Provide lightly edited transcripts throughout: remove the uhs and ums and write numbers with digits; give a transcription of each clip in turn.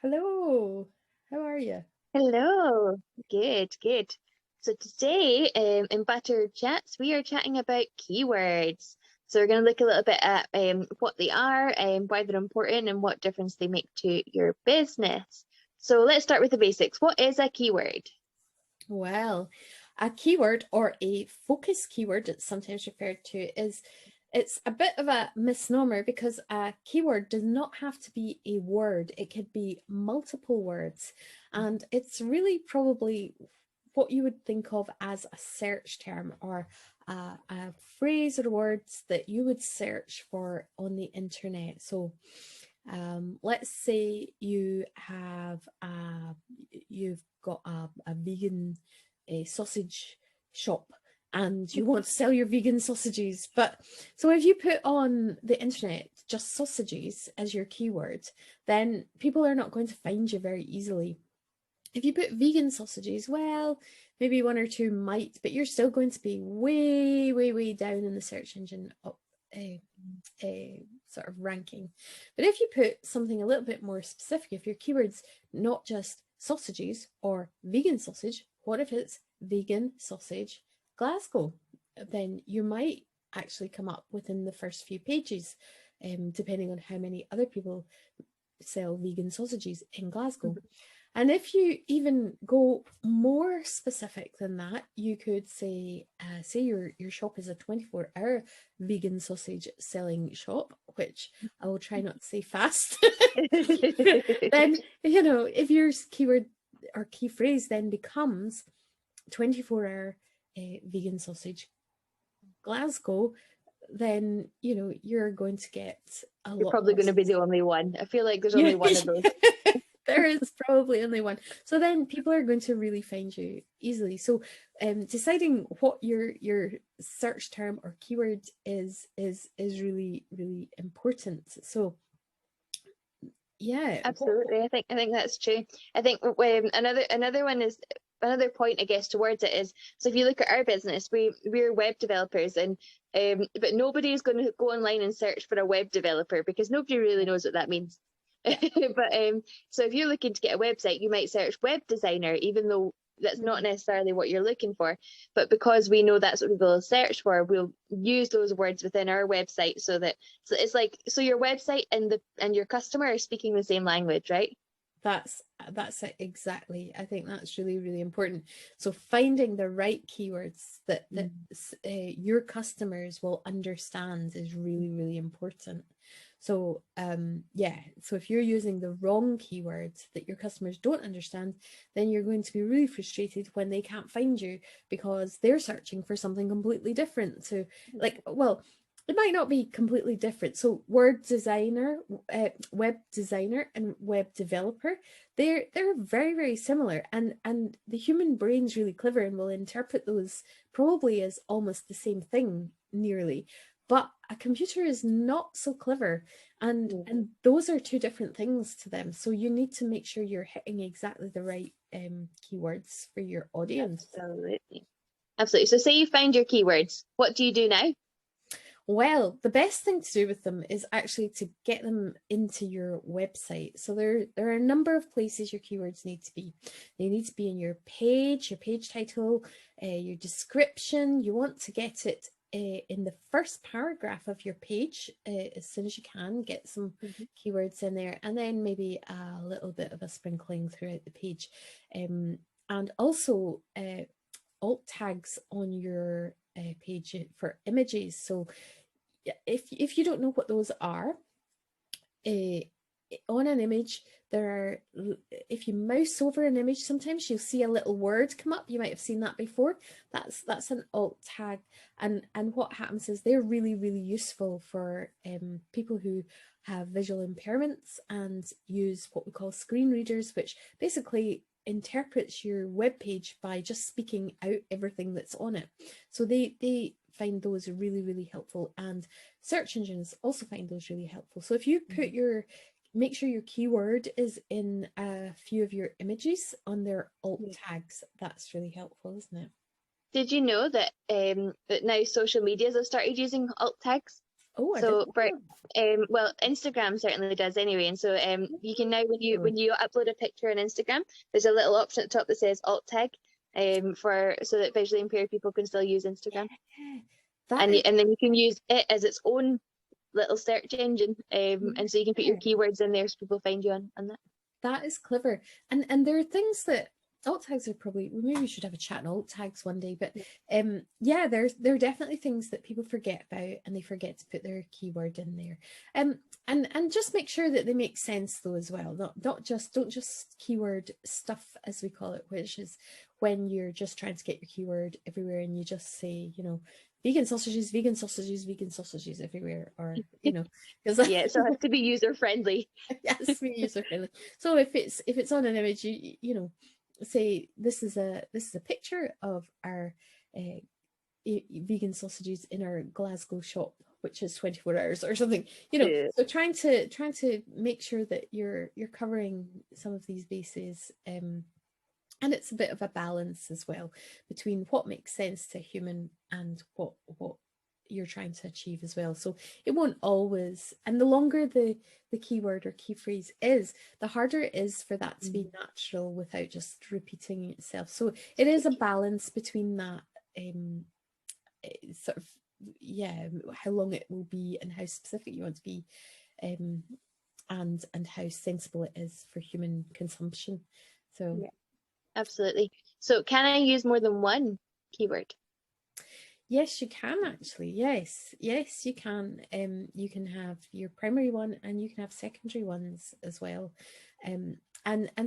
Hello, how are you? Hello. Good, good. So today, in Butter Chats, we are chatting about keywords. So we're going to look a little bit at what they are, why they're important, and what difference they make to your business. So let's start with the basics. What is a keyword? Well, a keyword or a focus keyword, it's sometimes referred to, is it's a bit of a misnomer because a keyword does not have to be a word. It could be multiple words. And it's really probably what you would think of as a search term or a phrase or words that you would search for on the internet. So let's say you've got a vegan sausage shop and you want to sell your vegan sausages. But so if you put on the internet just sausages as your keyword, then people are not going to find you very easily. If you put vegan sausages, well, maybe one or two might, but you're still going to be way, way, way down in the search engine sort of ranking. But if you put something a little bit more specific, if your keyword's not just sausages or vegan sausage, what if it's vegan sausage Glasgow? Then you might actually come up within the first few pages, depending on how many other people sell vegan sausages in Glasgow. And if you even go more specific than that, you could say your shop is a 24-hour vegan sausage selling shop, which I will try not to say fast. Then, if your keyword or key phrase then becomes 24-hour vegan sausage Glasgow, then, you're going to get a You're lot probably more. going to be the only one. I feel like there's Yeah. only one of those. There is probably only one. So then people are going to really find you easily. So deciding what your search term or keyword is really, really important. So yeah, Absolutely. I think that's true. I think another one is another point, I guess, towards it is, so if you look at our business, we're web developers, and but nobody's going to go online and search for a web developer because nobody really knows what that means. But so if you're looking to get a website, you might search web designer, even though that's not necessarily what you're looking for. But because we know that's what people will search for, we'll use those words within our website so it's like, so your website and your customer are speaking the same language, right? That's that's it exactly. I think that's really, really important. So finding the right keywords that your customers will understand is really, really important. So yeah, so if you're using the wrong keywords that your customers don't understand, then you're going to be really frustrated when they can't find you because they're searching for something completely different. So like, well, it might not be completely different. So web designer and web developer, they're very, very similar, and the human brain's really clever and will interpret those probably as almost the same thing nearly. But a computer is not so clever, and those are two different things to them. So you need to make sure you're hitting exactly the right keywords for your audience. Absolutely. Absolutely. So say you find your keywords. What do you do now? Well, the best thing to do with them is actually to get them into your website. So there are a number of places your keywords need to be. They need to be in your page title, your description. You want to get it in the first paragraph of your page as soon as you can. Get some Mhm. keywords in there, and then maybe a little bit of a sprinkling throughout the page. And also alt tags on your page for images. So if you don't know what those are, uh, on an image there are, if you mouse over an image, sometimes you'll see a little word come up. You might have seen that before. That's an alt tag, and what happens is they're really, really useful for people who have visual impairments and use what we call screen readers, which basically interprets your web page by just speaking out everything that's on it. So they find those really, really helpful, and search engines also find those really helpful. So if you make sure your keyword is in a few of your images on their alt Yeah. tags, that's really helpful, isn't it? Did you know that that now social medias have started using alt tags? Oh, I So didn't for know. well, Instagram certainly does anyway, and so you can now Oh, when you upload a picture on Instagram, there's a little option at the top that says alt tag, for so that visually impaired people can still use Instagram, yeah, that is, and then you can use it as its own little search engine, and so you can put your yeah. keywords in there so people find you on that. That is clever. And there are things that alt tags are probably, well, maybe we should have a chat on alt tags one day, but yeah, there are definitely things that people forget about, and they forget to put their keyword in there. And just make sure that they make sense though as well. Not just, don't just keyword stuff, as we call it, which is when you're just trying to get your keyword everywhere and you just say, you know, vegan sausages, vegan sausages, vegan sausages everywhere, or you know, because Yeah, so it has to be user friendly. yes, we user friendly. So if it's on an image, you know, say this is a picture of our vegan sausages in our Glasgow shop, which is 24 hours or something, you know. Yeah. So trying to make sure that you're covering some of these bases, and it's a bit of a balance as well between what makes sense to a human and what you're trying to achieve as well. So it won't always, and the longer the keyword or key phrase is, the harder it is for that to be natural without just repeating itself. So it is a balance between that, sort of, yeah, how long it will be and how specific you want to be, um, and how sensible it is for human consumption. So Yeah, absolutely. So can I use more than one keyword? yes, you can actually. Yes, yes, you can. You can have your primary one, and you can have secondary ones as well. And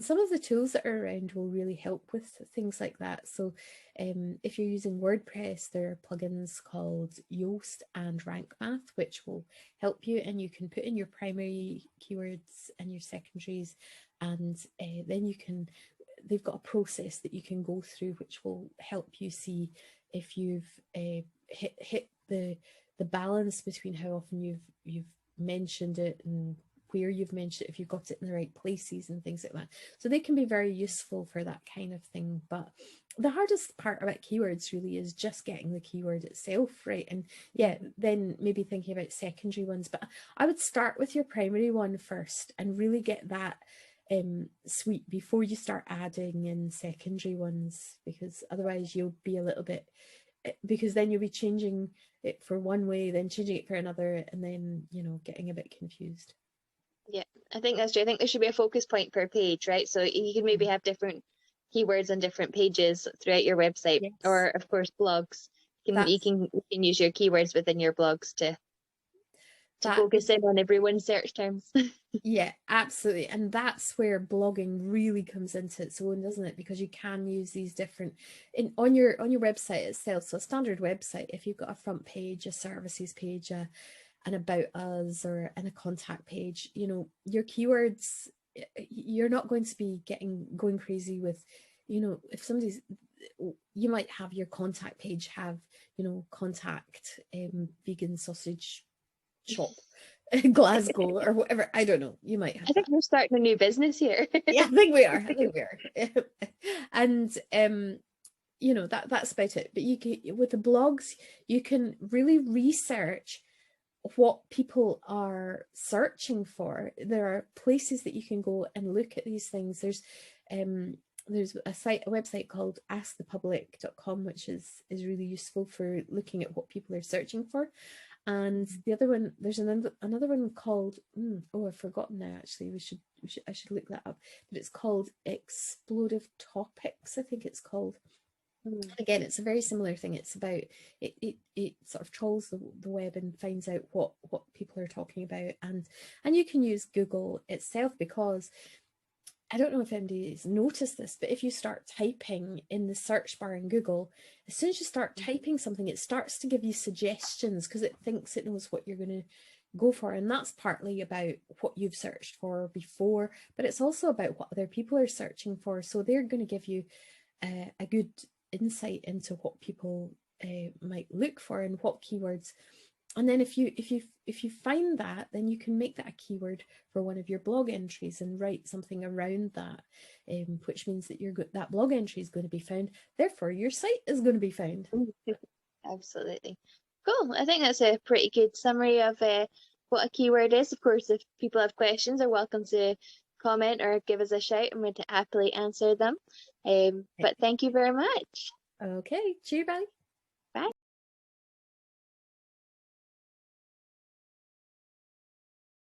some of the tools that are around will really help with things like that. So, if you're using WordPress, there are plugins called Yoast and Rank Math, which will help you, and you can put in your primary keywords and your secondaries, and then you can. They've got a process that you can go through, which will help you see if you've hit the balance between how often you've mentioned it and where you've mentioned it, if you've got it in the right places and things like that. So they can be very useful for that kind of thing. But the hardest part about keywords really is just getting the keyword itself right. And yeah, then maybe thinking about secondary ones. But I would start with your primary one first and really get that suite before you start adding in secondary ones, because otherwise you'll be a little bit, because then you'll be changing it for one way, then changing it for another, and then, you know, getting a bit confused. Yeah, I think that's true. I think there should be a focus point per page, right? So you can maybe have different keywords on different pages throughout your website, Yes, or of course blogs. that's You can use your keywords within your blogs to that focus in on everyone's search terms. yeah, absolutely. And that's where blogging really comes into its own, doesn't it? Because you can use these different on your website itself. So a standard website, if you've got a front page, a services page, an about us, or and a contact page, you know, your keywords, you're not going to be going crazy with, you know, if somebody's, you might have your contact page have, you know, contact vegan sausage shop Glasgow or whatever. I don't know. You might have I that. think we're starting a new business here. Yeah, I think we are. I think we are. And you know, that's about it. But you can, with the blogs, you can really research what people are searching for. There are places that you can go and look at these things. There's a website called askthepublic.com, which is really useful for looking at what people are searching for. And the other one, there's another one called, oh, I've forgotten now actually. I should look that up. But it's called Explosive Topics, I think it's called. Again, it's a very similar thing. It's about it sort of trawls the web and finds out what people are talking about, and you can use Google itself, because I don't know if anybody's noticed this, but if you start typing in the search bar in Google, as soon as you start typing something, it starts to give you suggestions because it thinks it knows what you're going to go for. And that's partly about what you've searched for before, but it's also about what other people are searching for. So they're going to give you a good insight into what people might look for and what keywords. And then if you find that, then you can make that a keyword for one of your blog entries and write something around that, which means that that blog entry is going to be found. Therefore, your site is going to be found. Absolutely. Cool. I think that's a pretty good summary of what a keyword is. Of course, if people have questions, they're welcome to comment or give us a shout, and we'd happily answer them. But thank you very much. Okay, cheer, bye.